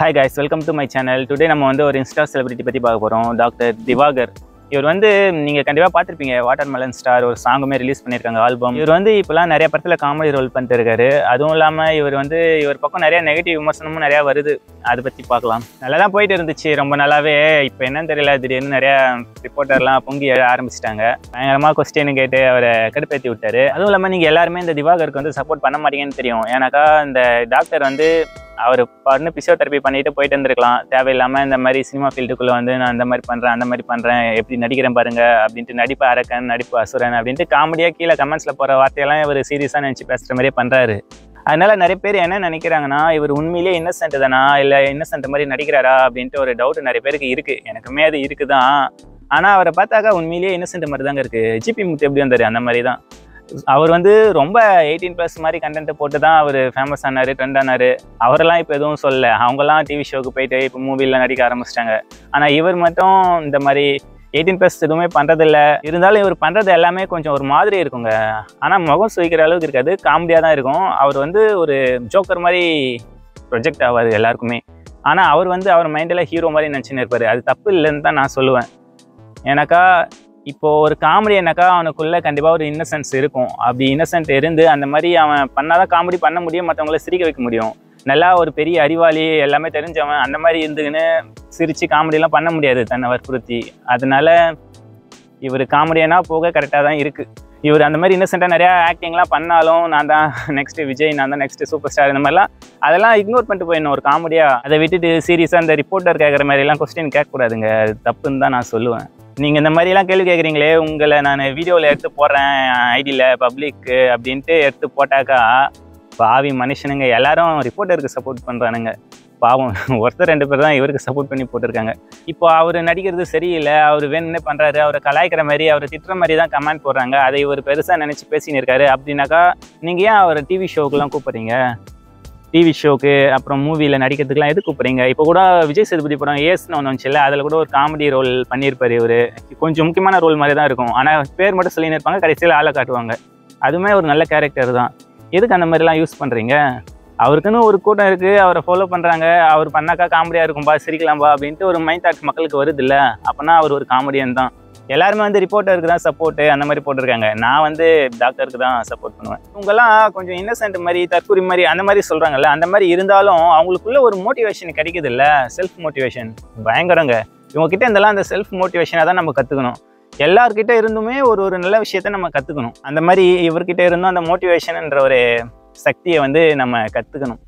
Hi guys, welcome to my channel. Today நம்ம வந்து ஒரு இன்ஸ்டா செலிபிரிட்டி பத்தி பார்க்க போறோம். டாக்டர் திவாகர். இவர் வந்து நீங்க கண்டிப்பா பார்த்திருப்பீங்க. வாட்டர்மெலன் ஸ்டார் ஒரு சாங்குமே ரிலீஸ் பண்ணிருக்காங்க ஆல்பம். இவர் வந்து இப்பலாம் நிறைய படத்துல காமெடி ரோல் பண்ணிட்டு இருக்காரு. அதுவும் இல்லாம இவர் பக்கம் நிறைய நெகட்டிவ் விமர்சனமும் நிறைய வருது. அதை பத்தி பார்க்கலாம். நல்லா தான் போயிட்டு இருந்துச்சு ரொம்ப நாளாவே. இப்போ என்னன்னு தெரியல, திடீர்னு நிறைய ரிப்போர்ட்டர்லாம் பொங்கி ஆரம்பிச்சிட்டாங்க. பயங்கரமா கொஸ்டின் கேட்டு அவரை கடுப்பேற்றி விட்டாரு. அதுவும் இல்லாம நீங்க எல்லாருமே இந்த திவாகருக்கு வந்து சப்போர்ட் பண்ண மாட்டீங்கன்னு தெரியும். ஏன்னாக்கா இந்த டாக்டர் வந்து அவர் பண்ணு பிசியோதெரப்பி பண்ணிட்டு போயிட்டு இருந்திருக்கலாம். தேவையில்லாமல் இந்த மாதிரி சினிமா ஃபீல்டுக்குள்ளே வந்து நான் அந்த மாதிரி பண்ணுறேன் அந்த மாதிரி பண்ணுறேன் எப்படி நடிக்கிறேன் பாருங்க அப்படின்ட்டு நடிப்பு அரக்கன் நடிப்பு அசுரன் அப்படின்ட்டு காமெடியாக கீழே கமெண்ட்ஸில் போகிற வார்த்தையெல்லாம் இவர் சீரியஸாக நினச்சி பேசுகிற மாதிரியே பண்ணுறாரு. அதனால நிறைய பேர் என்ன நினைக்கிறாங்கன்னா, இவர் உண்மையிலேயே இன்னசென்ட் தானா இல்லை இன்னசென்ட் மாதிரி நடிக்கிறாரா அப்படின்ட்டு ஒரு டவுட் நிறைய பேருக்கு இருக்குது. எனக்குமே அது இருக்குது தான். ஆனால் அவரை பார்த்தாக்கா உண்மையிலேயே இன்னசென்ட் மாதிரி தாங்க இருக்குது. ஜிபி முத்து எப்படி வந்தார் அந்த மாதிரி தான். அவர் வந்து ரொம்ப 18+ மாதிரி கண்டென்ட் போட்டு தான் அவர் ஃபேமஸ் ஆனார், ட்ரெண்ட் ஆனார். அவரெல்லாம் இப்போ எதுவும் சொல்லலை. அவங்கெல்லாம் டிவி ஷோக்கு போயிட்டு இப்போ மூவியில் நடிக்க ஆரம்பிச்சிட்டாங்க. ஆனால் இவர் மட்டும் இந்த மாதிரி 18+ எதுவுமே பண்ணுறதில்ல. இருந்தாலும் இவர் பண்ணுறது எல்லாமே கொஞ்சம் ஒரு மாதிரி இருக்குங்க. ஆனால் முகம் சுழிக்கிற அளவுக்கு இருக்காது, காமெடியாக தான் இருக்கும். அவர் வந்து ஒரு ஜோக்கர் மாதிரி ப்ரொஜெக்ட் ஆவார் எல்லாருக்குமே. ஆனால் அவர் வந்து அவர் மைண்டில் ஹீரோ மாதிரி நினச்சின்னு இருப்பார். அது தப்பு இல்லைன்னு தான் நான் சொல்லுவேன். ஏன்னாக்கா இப்போது ஒரு காமெடினாக்கா அவனுக்குள்ளே கண்டிப்பாக ஒரு இன்னசென்ஸ் இருக்கும். அப்படி இன்னசென்ட் இருந்து அந்த மாதிரி அவன் பண்ணாதான் காமெடி பண்ண முடியும், மற்றவங்கள சிரிக்க வைக்க முடியும். நல்லா ஒரு பெரிய அறிவாளி எல்லாமே தெரிஞ்சவன் அந்த மாதிரி இருந்துக்குன்னு சிரித்து காமெடியெலாம் பண்ண முடியாது தன்னை வற்புறுத்தி. அதனால இவர் காமெடியனா போக கரெக்டாக தான் இருக்குது. இவர் அந்த மாதிரி இன்னசென்ட்டாக நிறையா ஆக்டிங்லாம் பண்ணாலும் நான் தான் நெக்ஸ்ட்டு விஜய், நான் தான் நெக்ஸ்ட்டு சூப்பர் ஸ்டார், இந்த மாதிரிலாம் அதெல்லாம் இக்னோர் பண்ணிட்டு போயிடணும் ஒரு காமெடியாக. அதை விட்டுட்டு சீரியஸாக அந்த ரிப்போர்ட்டர் கேட்குற மாதிரிலாம் கொஸ்டின் கேட்கக்கூடாதுங்க. அது தப்புன்னு தான் நான் சொல்லுவேன். நீங்கள் இந்த மாதிரிலாம் கேள்வி கேட்குறீங்களே, உங்களை நான் வீடியோவில் எடுத்து போடுறேன் ஐடியில் பப்ளிக்கு அப்படின்ட்டு எடுத்து போட்டாக்கா பாவி மனுஷனுங்க எல்லாரும் ரிப்போர்ட்டருக்கு சப்போர்ட் பண்ணுறானுங்க. பாவம் ஒருத்தர் 2 பேர் தான் இவருக்கு சப்போர்ட் பண்ணி போட்டிருக்காங்க. இப்போ அவர் நடிக்கிறது சரியில்லை, அவர் வேணும்னே பண்ணுறாரு, அவரை கலாய்க்கிற மாதிரி அவரை திட்டுற மாதிரி தான் கமெண்ட் போடுறாங்க. அதை இவர் பெருசாக நினச்சி பேசின்னு இருக்காரு. அப்படின்னாக்கா நீங்கள் ஏன் அவர் டிவி ஷோக்கெலாம் கூப்பிட்றீங்க? டிவி ஷோக்கு அப்புறம் மூவியில் நடிக்கிறதுக்குலாம் எது கூப்பிட்றீங்க? இப்போ கூட விஜய் சேதுபதி படம் ஏஸ்ன்னு ஒன்று வந்துச்சுல்ல, அதில் கூட ஒரு காமெடி ரோல் பண்ணியிருப்பார். இவர் கொஞ்சம் முக்கியமான ரோல் மாதிரி தான் இருக்கும். ஆனால் பேர் மட்டும் சொல்லின்னு இருப்பாங்க, கடைசியில் ஆளை காட்டுவாங்க. அதுவுமே ஒரு நல்ல கேரக்டர் தான். எதுக்கு அந்த மாதிரிலாம் யூஸ் பண்ணுறீங்க? அவருக்குன்னு ஒரு கூட்டம் இருக்குது, அவரை ஃபாலோ பண்ணுறாங்க. அவர் பண்ணாக்கா காமெடியாக இருக்கும்பா, சிரிக்கலாம்பா அப்படின்ட்டு ஒரு மைண்ட் தாட் மக்களுக்கு வருது இல்லை? அப்போனா அவர் ஒரு காமெடியன் தான். எல்லாருமே வந்து ரிப்போர்ட்டருக்கு தான் சப்போர்ட்டு அந்த மாதிரி போட்டிருக்காங்க. நான் வந்து டாக்டருக்கு தான் சப்போர்ட் பண்ணுவேன். இவங்கெல்லாம் கொஞ்சம் இன்னசென்ட் மாதிரி தற்கூரி மாதிரி அந்த மாதிரி சொல்கிறாங்கல்ல, அந்த மாதிரி இருந்தாலும் அவங்களுக்குள்ள ஒரு மோட்டிவேஷன் கிடைக்குது இல்லை? செல்ஃப் மோட்டிவேஷன் பயங்கரங்க. இவங்ககிட்ட இருந்தெல்லாம் அந்த செல்ஃப் மோட்டிவேஷனை தான் நம்ம கற்றுக்கணும். எல்லார்கிட்ட இருந்துமே ஒரு நல்ல விஷயத்த நம்ம கற்றுக்கணும். அந்த மாதிரி இவர்கிட்ட இருந்தும் அந்த மோட்டிவேஷன்ன்ற ஒரு சக்தியை வந்து நம்ம கற்றுக்கணும்.